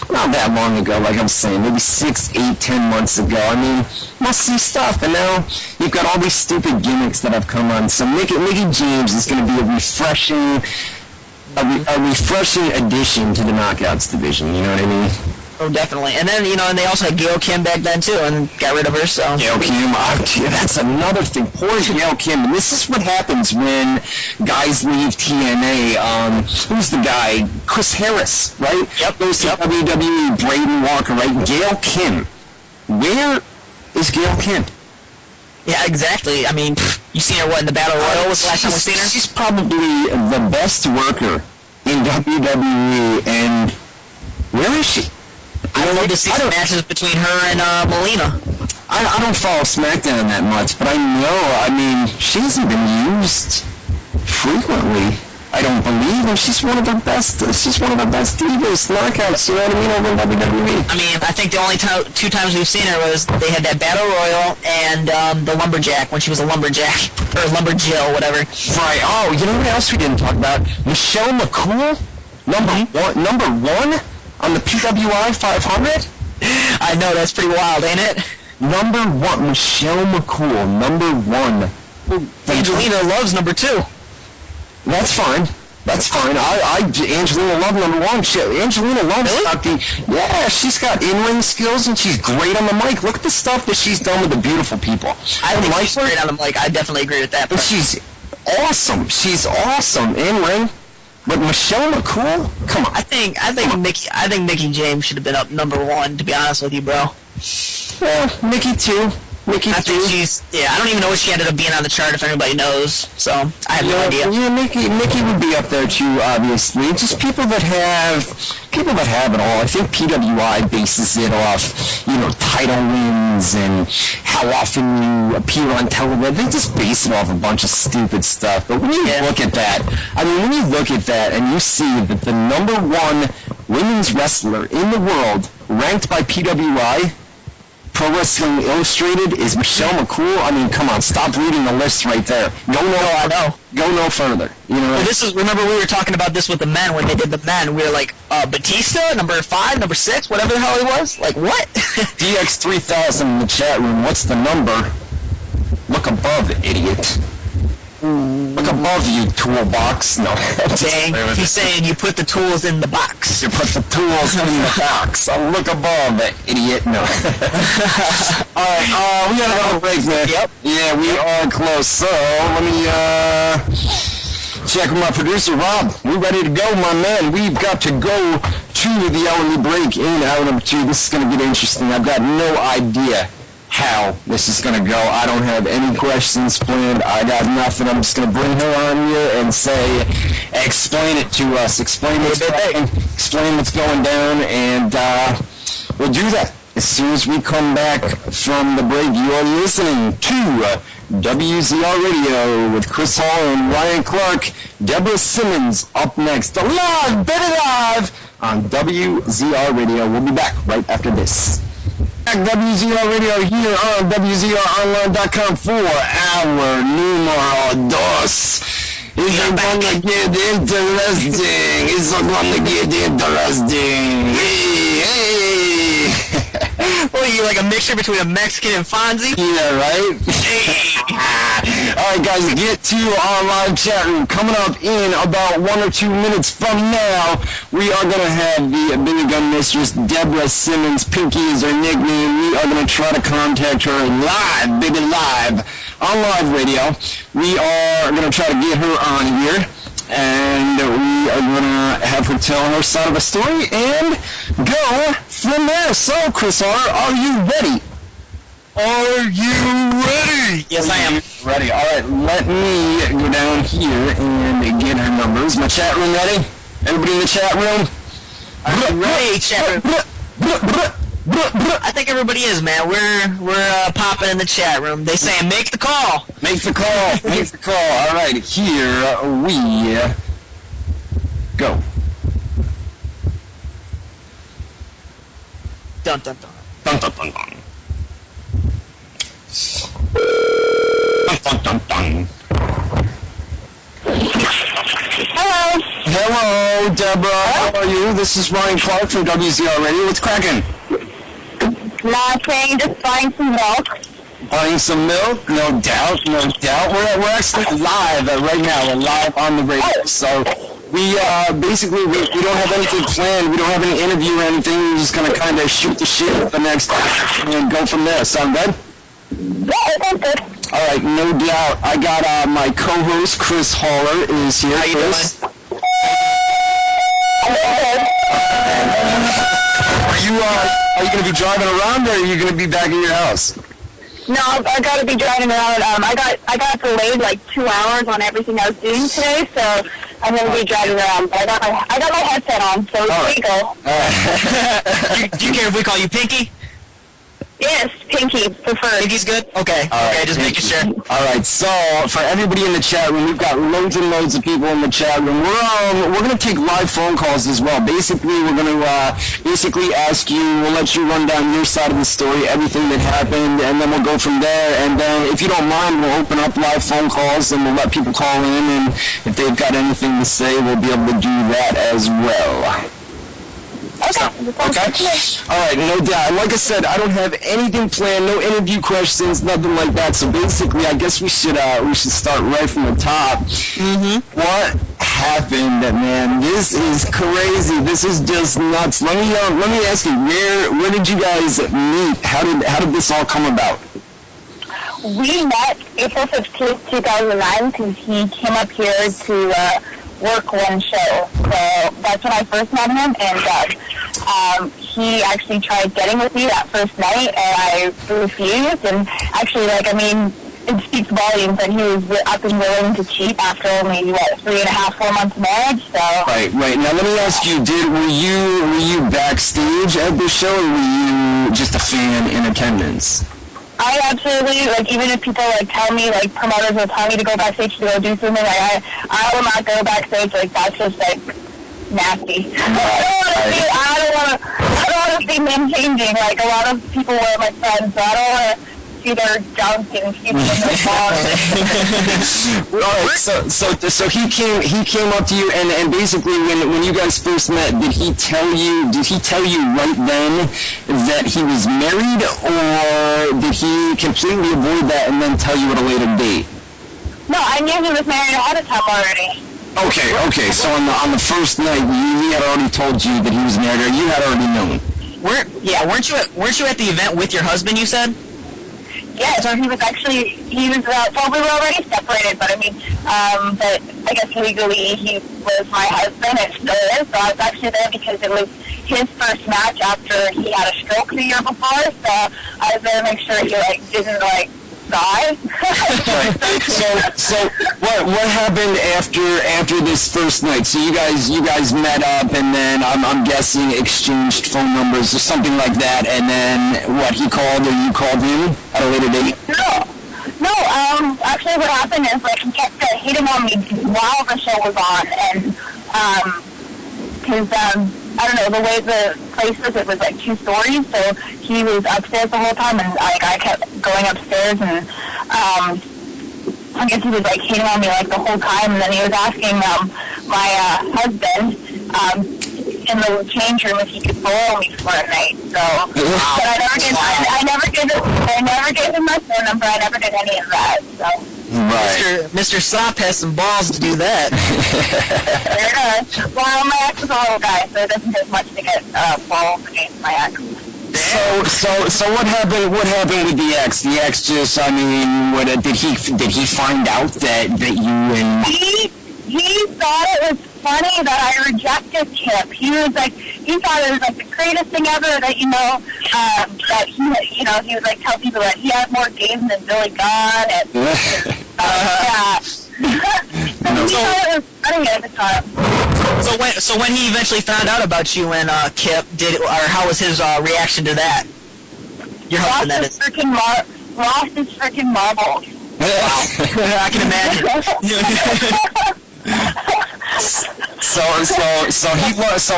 not that long ago, like I'm saying, maybe 6, 8, 10 months ago. I mean, must-see stuff, and now you've got all these stupid gimmicks that have come on. So Mickie James is going to be a refreshing addition to the Knockouts division, you know what I mean? Oh, definitely. And then, and they also had Gail Kim back then, too, and got rid of her, so... Gail Kim, that's another thing. Poor Gail Kim. And this is what happens when guys leave TNA. Who's the guy? Chris Harris, right? Yep. Goes to WWE, Braden Walker, right? Gail Kim. Where is Gail Kim? Yeah, exactly. I mean, you seen her, in the Battle Royal was the last time we seen her? She's probably the best worker in WWE, and where is she? I would love to see some matches between her and Melina. I don't follow SmackDown that much, but I mean, she hasn't been used frequently, I don't believe, and she's one of the best divas, knockouts, you know what I mean, over in WWE. I mean, I think the only 2 times we've seen her was they had that Battle Royal and the Lumberjack, when she was a Lumberjack, or Lumberjill, whatever. Right, oh, you know what else we didn't talk about? Michelle McCool, number one? On the PWI 500? I know, that's pretty wild, ain't it? Number 1, Michelle McCool, number 1. Angelina loves number 2. That's fine. Angelina loves number 1. Angelina loves really? Yeah, she's got in-ring skills and she's great on the mic. Look at the stuff that she's done with the beautiful people. I think she's great on the mic. I definitely agree with that. But she's awesome. She's awesome in-ring. But Michelle McCool? Come on. I think Mickie James should have been up number 1, to be honest with you, bro. Yeah, Mickie too. I think I don't even know what she ended up being on the chart, if anybody knows. So I have no idea. Yeah, Mickie would be up there too, obviously. Just people that have it all. I think PWI bases it off, title wins and how often you appear on television. They just base it off a bunch of stupid stuff. But when you look at that, and you see that the number 1 women's wrestler in the world, ranked by PWI, Pro Wrestling Illustrated, is Michelle McCool. I mean, come on, stop reading the list right there. Go no further. Remember we were talking about this with the men when they did the men. We were like, Batista, number 5, number 6, whatever the hell he was. Like, what? DX3000 in the chat room. What's the number? Look above, idiot. Look above you, toolbox. No. Dang, he's saying you put the tools in the box. You put the tools in the box. Oh, look above, idiot. No. Alright, we gotta go break, man. Yep. Yeah, we are close. So, let me, check with my producer, Rob. We ready to go, my man. We've got to go to the hourly break in hour number 2. This is gonna get interesting. I've got no idea how this is going to go. I don't have any questions planned. I got nothing. I'm just going to bring her on here and say, explain it to us. Explain what's going down, and we'll do that as soon as we come back from the break. You are listening to WZR Radio with Chris Hall and Ryan Clark. Deborah Simmons up next. Live, on WZR Radio. We'll be back right after this. WZR Radio here on WZROnline.com for our numero dos. It's gonna get interesting. It's gonna get interesting. Hey. What are you, like a mixture between a Mexican and Fonzie? Yeah, right? Alright guys, get to our live chat room. Coming up in about 1 or 2 minutes from now, we are going to have the Billy Gun Mistress, Deborah Simmons. Pinky is her nickname. We are going to try to contact her live, baby, live, on live radio. We are going to try to get her on here, and we are going to have her tell her side of the story and go from there. So, Chris R., are you ready? Are you ready? Yes, I am. Ready. All right, let me go down here and get her numbers. My chat room ready? Everybody in the chat room? Are you ready, chat room? I think everybody is, man. We're popping in the chat room. They saying, make the call. Make the call. Make the call. All right, here we go. Dun, dun, dun. Dun, dun, dun, dun. Dun, dun, dun, dun. Hello. Hello, Deborah. How are you? This is Ryan Clark from WZR Radio. What's cracking? Nothing, just buying some milk. Buying some milk? No doubt, no doubt. We're actually live right now. We're live on the radio. So we basically we don't have anything planned. We don't have any interview or anything. We're just gonna kind of shoot the shit the next and go from there. Sound good? Yeah, it sounds good. All right, no doubt. I got my co-host Chris Haller is here. How you Chris. doing? Are you gonna be driving around, or are you gonna be back in your house? No, I got to be driving around. I got delayed like 2 hours on everything I was doing today, so I'm gonna be driving around. But I got my headset on, so it's legal. Do you care if we call you Pinky? Yes, Pinky preferred. Pinky's good? Okay. All right, just making sure. All right, so for everybody in the chat room, we've got loads and loads of people in the chat room. We're gonna take live phone calls as well. Basically, we're gonna ask you. We'll let you run down your side of the story, everything that happened, and then we'll go from there. And then, if you don't mind, we'll open up live phone calls and we'll let people call in. And if they've got anything to say, we'll be able to do that as well. Okay. All right, no doubt. Like I said, I don't have anything planned, no interview questions, nothing like that. So basically, I guess we should start right from the top. What happened, man? This is crazy. This is just nuts. Let me ask you, where did you guys meet? How did this all come about? We met April 15th, 2009, because he came up here to work one show. So that's when I first met him, and he actually tried getting with me that first night, and I refused. And actually, it speaks volumes that he was up and willing to cheat after only 3.5-4 months marriage. So right. Now let me ask you: were you backstage at the show, or were you just a fan in attendance? I absolutely, even if people, tell me, promoters will tell me to go backstage to go do something, I will not go backstage. That's just, nasty. I don't want to see men changing. A lot of people were my friends, so I don't want to see their junk and keep them in their bars. Right, so he came up to you, and basically when you guys first met, did he tell you right then that he was married, or did he completely avoid that and then tell you at a later date? No, I knew he was married ahead of time already. Okay. So on the first night, he had already told you that he was married, or you had already known. Weren't you at the event with your husband? You said. Yeah, so he was we were already separated, but but I guess legally he was my husband and still is, so I was actually there because it was his first match after he had a stroke the year before, so I was there to make sure he, didn't, die. So what happened after this first night? So you guys met up, and then I'm guessing exchanged phone numbers or something like that, and then what, he called or you called him at a later date? No, actually what happened is, he kept hitting on me while the show was on, and, because, I don't know, the way the place was, it was 2 stories, so he was upstairs the whole time, and I kept going upstairs, and I guess he was hitting on me the whole time, and then he was asking my husband in the change room if he could borrow me for a night. So, but I never gave him my phone number. I never did any of that. So. Right. Mr. Sop has some balls to do that. Fair enough. Well, my ex is a little guy, so it doesn't take much to get balls against my ex. So what happened with the ex? The ex just, did he find out that you and... He thought it was funny that I rejected Kip. He was he thought it was the greatest thing ever that, that he, he would tell people that he had more games than Billy Gunn and, yeah. He thought it was funny at the time. So when he eventually found out about you and Kip, how was his reaction to that? Your husband, that is. Lost his freaking marbles. I can imagine. So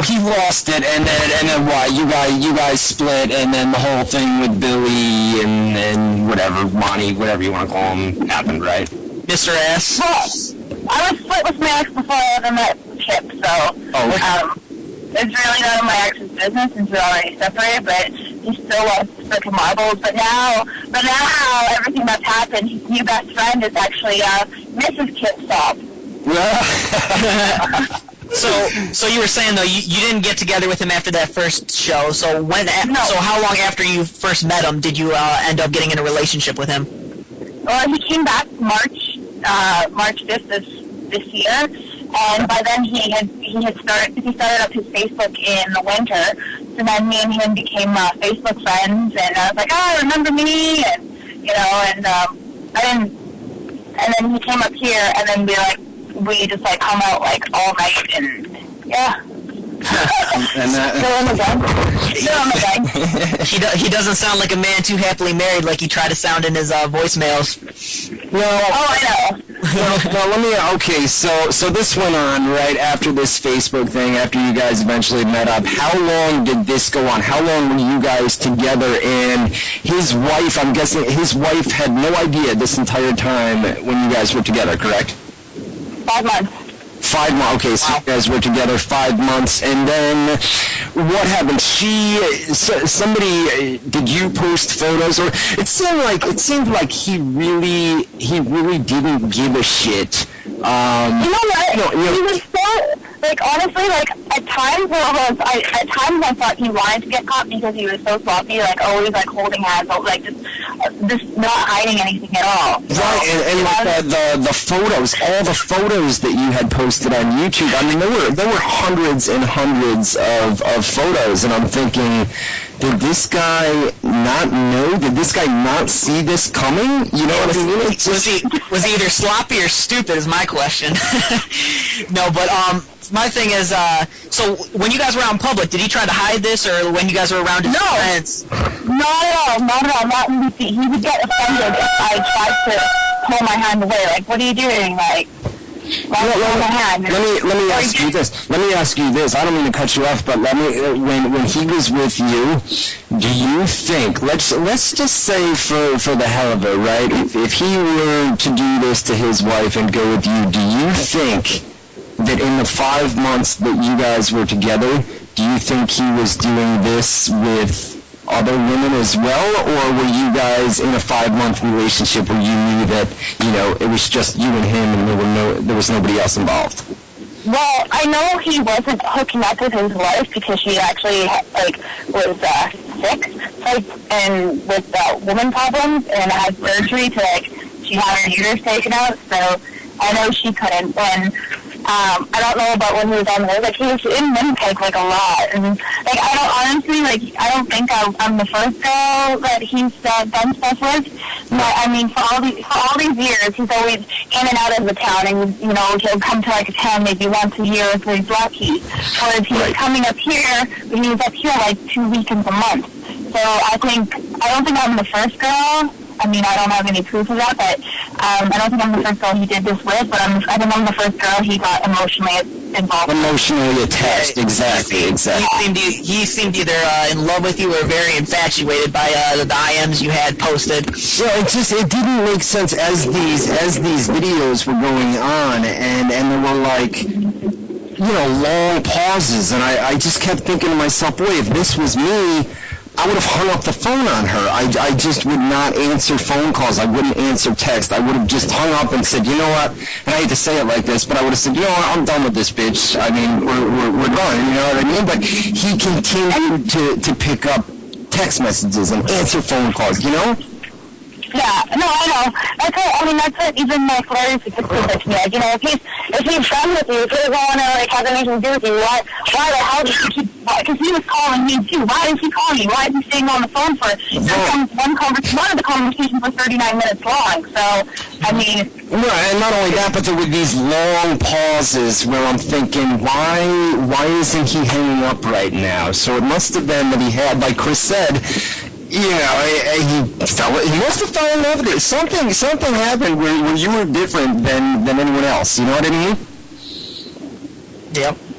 he lost it, and then what? You guys split, and then the whole thing with Billy and whatever, Monty, whatever you want to call him, happened, right? Mr. S. Well, I was split with my ex before I ever met Kip. So it's really none of my ex's business since we're already separated. But he still loves freaking marbles. But now everything that's happened, his new best friend is actually Mrs. Kip Stop. So you were saying though you didn't get together with him after that first show. So So how long after you first met him did you end up getting in a relationship with him? Well, he came back March 5th this year, and by then he started up his Facebook in the winter. So then me and him became Facebook friends, and I was like, oh, remember me, and and then he came up here, and then we just hung out all night, and yeah. Still in the gang. He doesn't sound like a man too happily married like you try to sound in his voicemails. I know. So this went on right after this Facebook thing, after you guys eventually met up. How long did this go on? How long were you guys together? And his wife, I'm guessing his wife had no idea this entire time when you guys were together, correct? 5 months. 5 months. Okay, so you guys were together 5 months, and then what happened? Somebody, did you post photos, or it seemed like he really didn't give a shit. You know what? He was so, honestly, at times I thought he wanted to get caught because he was so sloppy, always holding hands, just not hiding anything at all. Right, and the photos, all the photos that you had posted on YouTube, I mean, there were hundreds and hundreds of photos, and I'm thinking, did this guy not know? Did this guy not see this coming? You know what I mean? Was he either sloppy or stupid is my question. No, but my thing is, so when you guys were out in public, did he try to hide this, or when you guys were around his friends? Not at all, not in the seat. He would get offended if I tried to pull my hand away. What are you doing? Let me ask you this. I don't mean to cut you off, but when he was with you, do you think, let's just say for the hell of it, right? If he were to do this to his wife and go with you, do you think that in the 5 months that you guys were together, do you think he was doing this with other women as well, or were you guys in a 5-month relationship where you knew that, it was just you and him and there was nobody else involved? Well, I know he wasn't hooking up with his wife because she actually was sick, and with woman problems, and had surgery she had her uterus taken out, so I know she couldn't. When I don't know about when he was on the road. He was in Winnipeg a lot, and I don't think I'm the first girl that he's done stuff with. But I mean, for all these years, he's always in and out of the town, and he'll come to a town maybe once a year if he's lucky. Whereas he was coming up here, but he was up here 2 weekends a month. So I don't think I'm the first girl. I mean, I don't have any proof of that, but I don't think I'm the first girl he did this with, but I think I'm the first girl he got emotionally involved with. Emotionally attached, exactly. He seemed either in love with you or very infatuated by the IMs you had posted. Yeah, it didn't make sense as these videos were going on, and there were long pauses, and I just kept thinking to myself, boy, if this was me, I would have hung up the phone on her. I just would not answer phone calls. I wouldn't answer text. I would have just hung up and said, you know what? And I hate to say it like this, but I would have said, you know what? I'm done with this bitch. I mean, we're done. You know what I mean? But he continued to pick up text messages and answer phone calls. Yeah, no, I know. That's what even my flirts said to me. If he's done with you, if he doesn't want to have anything to do with you, why the hell does he keep? Because he was calling me too. Why is he calling me? Why is he staying on the phone for one of the conversations was 39 minutes long? So and not only that, but there were these long pauses where I'm thinking, why isn't he hanging up right now? So it must have been that he had, like Chris said. He must have fell in love with it. Something happened where you were different than anyone else. You know what I mean? Yep.